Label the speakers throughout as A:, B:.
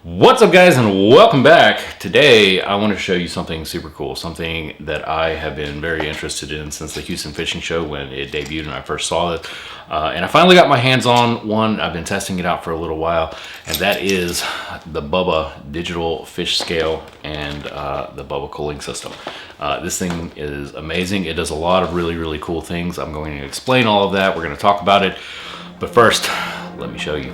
A: What's up, guys, and welcome back. Today I want to show you something super cool, something that I have been very interested in since the Houston Fishing Show when it debuted and I first saw it. And I finally got my hands on one. I've been testing it out for a little while, and that is the Bubba Digital Fish Scale and the Bubba Culling system. This thing is amazing. It does a lot of really cool things. I'm going to explain all of that. We're going to talk about it. But first, let me show you.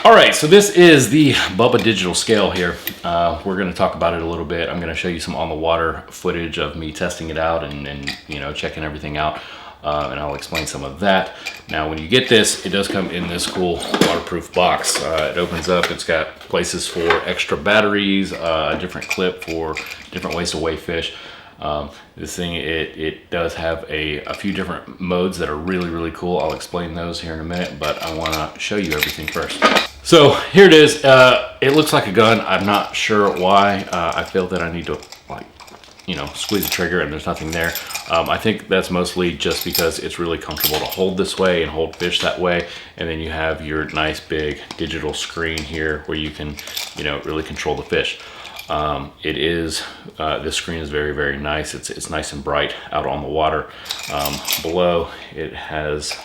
A: All right, so this is the Bubba Digital Scale here. We're going to talk about it a little bit. I'm going to show you some on the water footage of me testing it out and you know, checking everything out, and I'll explain some of that. Now, when you get this, it does come in this cool waterproof box. It opens up. It's got places for extra batteries, a different clip for different ways to weigh fish. This thing, it does have a few different modes that are really cool. I'll explain those here in a minute, but I want to show you everything first. So here it is. It looks like a gun. I'm not sure why. I feel that I need to, like, you know, squeeze the trigger and there's nothing there. I think that's mostly just because it's really comfortable to hold this way and hold fish that way. And then you have your nice big digital screen here where you can, you know, really control the fish. This screen is very nice. It's nice and bright out on the water. Below it has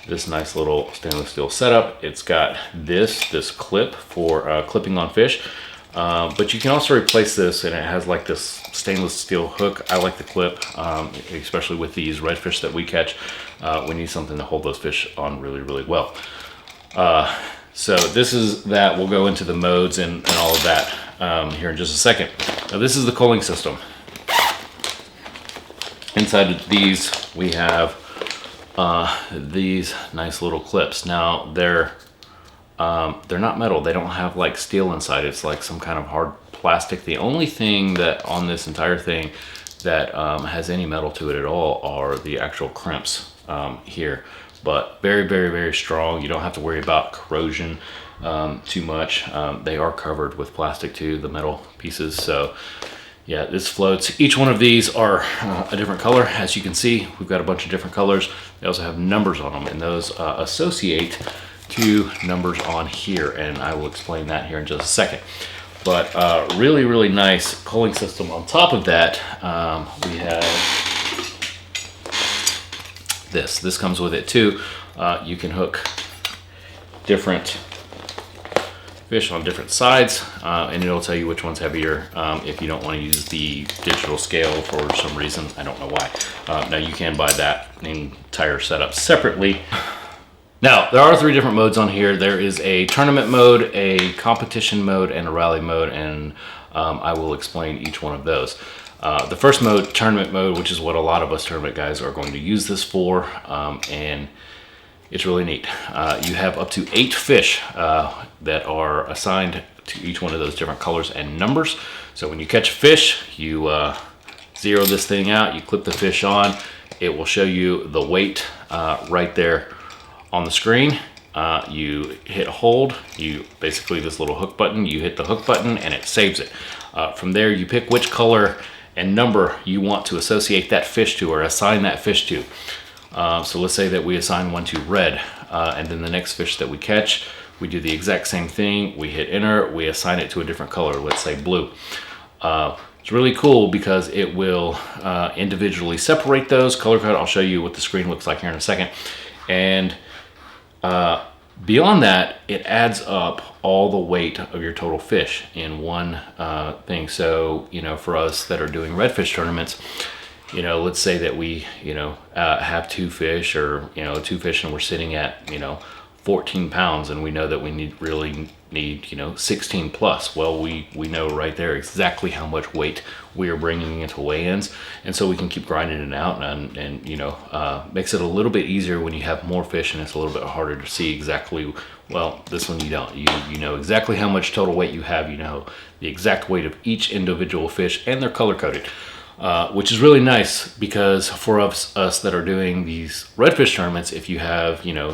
A: this nice little stainless steel setup. It's got this clip for clipping on fish, but you can also replace this, and it has like this stainless steel hook. I like the clip, especially with these redfish that we catch. We need something to hold those fish on really well. So this is that. We'll go into the modes and all of that here in just a second. Now, this is the culling system. Inside of these we have these nice little clips. Now they're not metal. They don't have like steel inside. It's like some kind of hard plastic. The only thing that on this entire thing that has any metal to it at all are the actual crimps here. But very strong. You don't have to worry about corrosion too much. They are covered with plastic too, the metal pieces. So yeah, this floats. Each one of these are a different color. As you can see, we've got a bunch of different colors. They also have numbers on them, and those associate to numbers on here, and I will explain that here in just a second. But really nice culling system. On top of that, we have this comes with it too. You can hook different fish on different sides, and it'll tell you which one's heavier if you don't want to use the digital scale for some reason. I don't know why. Now you can buy that entire setup separately. Now, there are 3 different modes on here. There is a tournament mode, a competition mode, and a rally mode, and I will explain each one of those. The first mode, tournament mode, which is what a lot of us tournament guys are going to use this for, and it's really neat. You have up to 8 fish that are assigned to each one of those different colors and numbers. So when you catch a fish, you zero this thing out, you clip the fish on, it will show you the weight right there on the screen. You hit hold, basically this little hook button, you hit the hook button and it saves it. From there, you pick which color and number you want to associate that fish to or assign that fish to. So let's say that we assign one to red, and then the next fish that we catch, we do the exact same thing. We hit enter, we assign it to a different color, let's say blue. It's really cool because it will individually separate those, color code. I'll show you what the screen looks like here in a second. And beyond that, it adds up all the weight of your total fish in one thing. So, you know, for us that are doing redfish tournaments, you know, let's say that we, you know, have 2 fish, or, you know, 2 fish, and we're sitting at, you know, 14 pounds, and we know that we really need, you know, 16 plus. Well, we know right there exactly how much weight we are bringing into weigh-ins, and so we can keep grinding it out, and you know, makes it a little bit easier when you have more fish, and it's a little bit harder to see exactly. Well, this one you don't. You know exactly how much total weight you have. You know the exact weight of each individual fish, and they're color coded. which is really nice because for us that are doing these redfish tournaments, if you have, you know,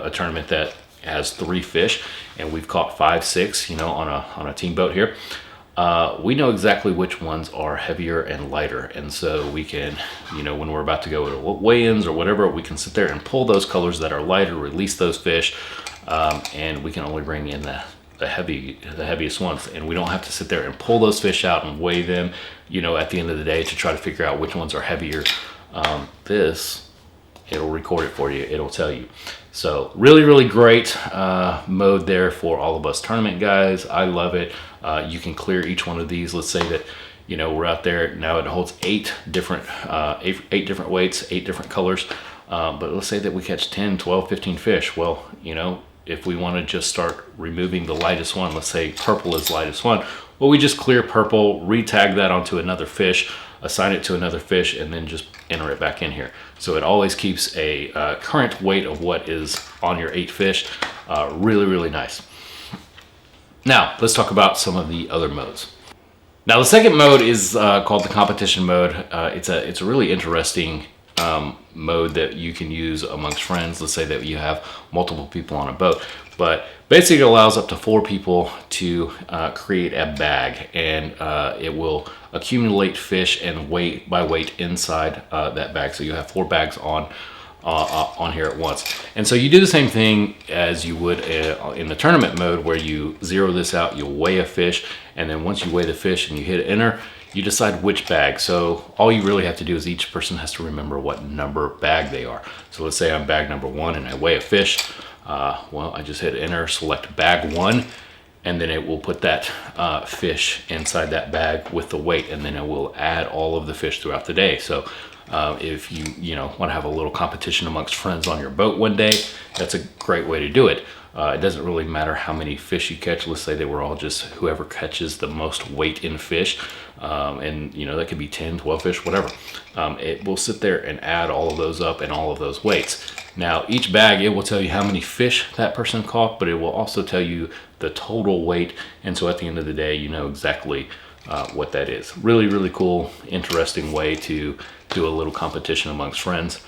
A: a tournament that has 3 fish and we've caught 5, 6, you know, on a team boat here, we know exactly which ones are heavier and lighter. And so we can, you know, when we're about to go to weigh-ins or whatever, we can sit there and pull those colors that are lighter, release those fish, and we can only bring in the heaviest ones, and we don't have to sit there and pull those fish out and weigh them, you know, at the end of the day to try to figure out which ones are heavier. It'll record it for you, it'll tell you. So really great mode there for all of us tournament guys. I love it. You can clear each one of these. Let's say that, you know, we're out there now, it holds 8 different weights, 8 different colors, but let's say that we catch 10, 12, 15 fish. Well, you know, if we want to just start removing the lightest one, let's say purple is lightest one, well, we just clear purple, re-tag that onto another fish, assign it to another fish, and then just enter it back in here. So it always keeps a current weight of what is on your 8 fish. Really nice. Now let's talk about some of the other modes. Now the second mode is called the competition mode. It's a really interesting mode that you can use amongst friends. Let's say that you have multiple people on a boat, but basically it allows up to 4 people to create a bag, and it will accumulate fish and weight by weight inside that bag. So you have 4 bags on here at once. And so you do the same thing as you would in the tournament mode, where you zero this out, you weigh a fish, and then once you weigh the fish and you hit enter, you decide which bag. So all you really have to do is each person has to remember what number bag they are. So let's say I'm bag number 1 and I weigh a fish. Well, I just hit enter, select bag 1, and then it will put that fish inside that bag with the weight, and then it will add all of the fish throughout the day. So if you want to have a little competition amongst friends on your boat one day, that's a great way to do it. It doesn't really matter how many fish you catch. Let's say they were all just whoever catches the most weight in fish, and you know, that could be 10, 12 fish, whatever. It will sit there and add all of those up and all of those weights. Now each bag, it will tell you how many fish that person caught, but it will also tell you the total weight, and so at the end of the day, you know exactly what that is. Really cool, interesting way to do a little competition amongst friends.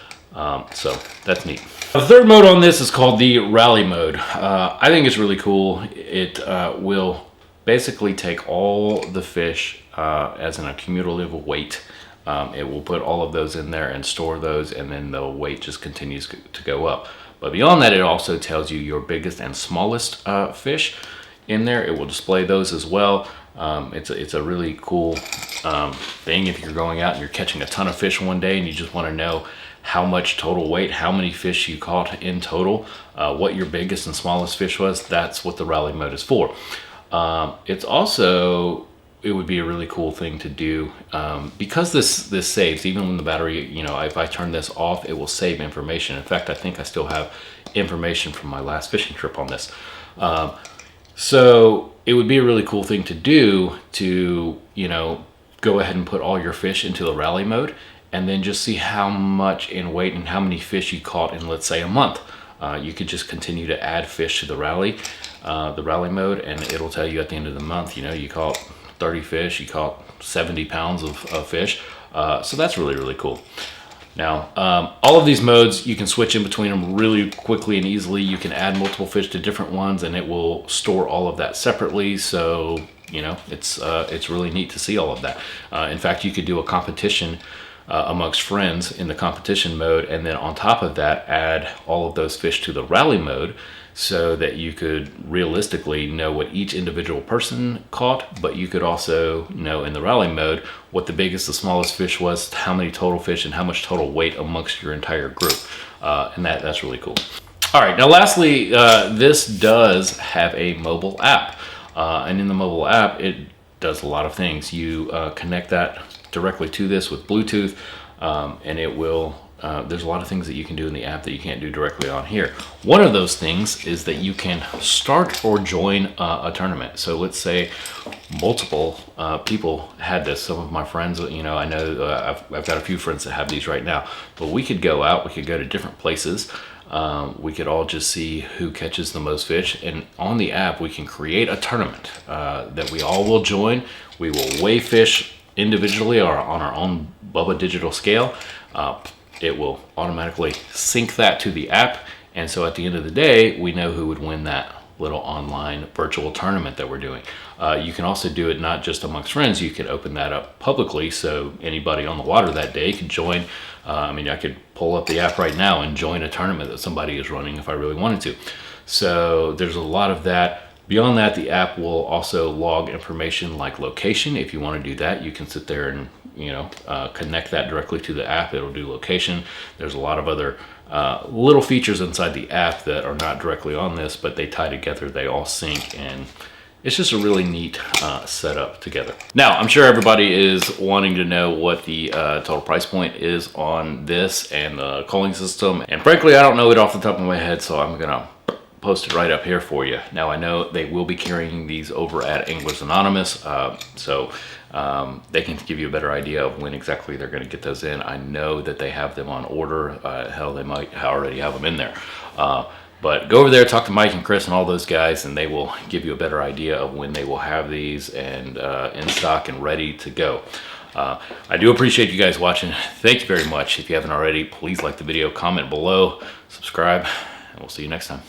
A: So that's neat. The third mode on this is called the rally mode. I think it's really cool. It will basically take all the fish as an accumulative weight. It will put all of those in there and store those, and then the weight just continues to go up. But beyond that, it also tells you your biggest and smallest fish in there. It will display those as well. It's a really cool thing if you're going out and you're catching a ton of fish one day and you just want to know how much total weight, how many fish you caught in total, what your biggest and smallest fish was. That's what the rally mode is for. It's also, it would be a really cool thing to do because this saves, even when the battery, you know, if I turn this off, it will save information. In fact, I think I still have information from my last fishing trip on this. So it would be a really cool thing to do to, you know, go ahead and put all your fish into the rally mode, and then just see how much in weight and how many fish you caught in, let's say, a month. You could just continue to add fish to the rally mode, and it'll tell you at the end of the month, you know, you caught 30 fish, you caught 70 pounds of fish. So that's really cool. Now, all of these modes, you can switch in between them really quickly and easily. You can add multiple fish to different ones, and it will store all of that separately. So, you know, it's really neat to see all of that. In fact, you could do a competition amongst friends in the competition mode, and then on top of that, add all of those fish to the rally mode, so that you could realistically know what each individual person caught, but you could also know in the rally mode what the biggest, the smallest fish was, how many total fish, and how much total weight amongst your entire group. And that's really cool. All right, now lastly, this does have a mobile app. And in the mobile app, it does a lot of things. You connect that directly to this with Bluetooth, and it will there's a lot of things that you can do in the app that you can't do directly on here. One of those things is that you can start or join a tournament. So let's say multiple people had this. Some of my friends, you know, I know I've got a few friends that have these right now, but we could go out, we could go to different places. We could all just see who catches the most fish, and on the app we can create a tournament that we all will join. We will weigh fish individually or on our own Bubba Digital scale, it will automatically sync that to the app. And so at the end of the day, we know who would win that little online virtual tournament that we're doing. You can also do it not just amongst friends. You can open that up publicly, so anybody on the water that day can join. I mean, I could pull up the app right now and join a tournament that somebody is running if I really wanted to. So there's a lot of that. Beyond that, the app will also log information like location. If you want to do that, you can sit there and connect that directly to the app. It'll do location. There's a lot of other little features inside the app that are not directly on this, but they tie together. They all sync, and it's just a really neat setup together. Now, I'm sure everybody is wanting to know what the total price point is on this and the culling system. And frankly, I don't know it off the top of my head, so I'm gonna post it right up here for you. Now, I know they will be carrying these over at Anglers Anonymous, so they can give you a better idea of when exactly they're going to get those in. I know that they have them on order. Hell, they might already have them in there. But go over there, talk to Mike and Chris and all those guys, and they will give you a better idea of when they will have these and in stock and ready to go. I do appreciate you guys watching. Thank you very much. If you haven't already, please like the video, comment below, subscribe, and we'll see you next time.